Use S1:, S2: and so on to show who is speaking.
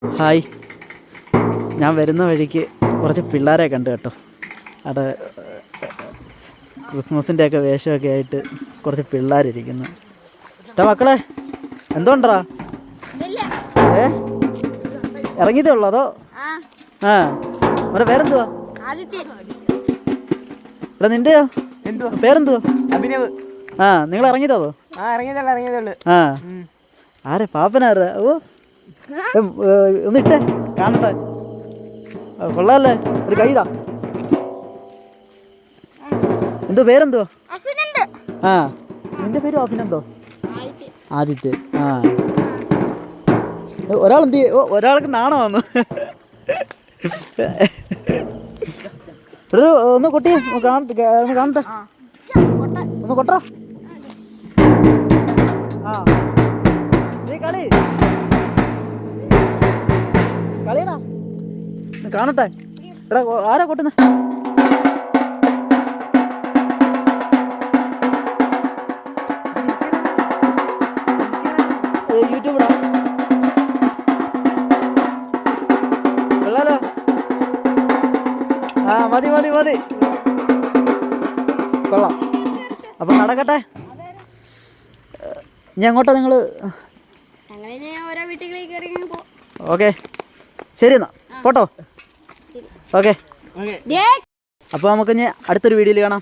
S1: Hi, ഞാൻ വരുന്ന വഴിക്ക് കുറച്ച് പിള്ളേരെ കണ്ടു കേട്ടോ. അവിടെ ക്രിസ്മസിൻ്റെയൊക്കെ വേഷമൊക്കെ ആയിട്ട് കുറച്ച് പിള്ളേരിരിക്കുന്നു. മക്കളെ എന്തുകൊണ്ടാ ഇറങ്ങിയതേ ഉള്ളൂ അതോ? അവിടെ പേരെന്തുവാ? ഇവിടെ നിൻ്റെയോ പേരെന്തുവാ?
S2: അഭിനവ്.
S1: നിങ്ങൾ ഇറങ്ങിയതോ? ആരെ പാപ്പനാരാ? ഓ ഒന്നിട്ടേ കാണട്ടെ. കൊള്ളാല്ലേ, ഒരു കൈതാ. എന്തോ പേരെന്തോ? നിന്റെ പേരും അഭിനന്ദോ? ആദിത്യ. ഒരാളെന്ത്? ഒരാൾക്ക് നാണം വന്നു. ഒന്ന് കൊട്ടി ഒന്ന് കാണട്ടെ. ഒന്ന് കൊട്ടോ. നീ കളിയടാ, കാണട്ടെ. എടാ ആരാ കൊട്ടുന്ന? യൂട്യൂബിടാ. കൊള്ളാലോ. മതി മതി മതി, കൊള്ളാം. അപ്പം നടക്കട്ടെ. ഇനി അങ്ങോട്ടാ നിങ്ങൾ? ഓക്കെ, ശരി എന്നാ പോട്ടോ. ഓക്കെ, അപ്പോൾ നമുക്കിനി അടുത്തൊരു വീഡിയോയിൽ കാണാം.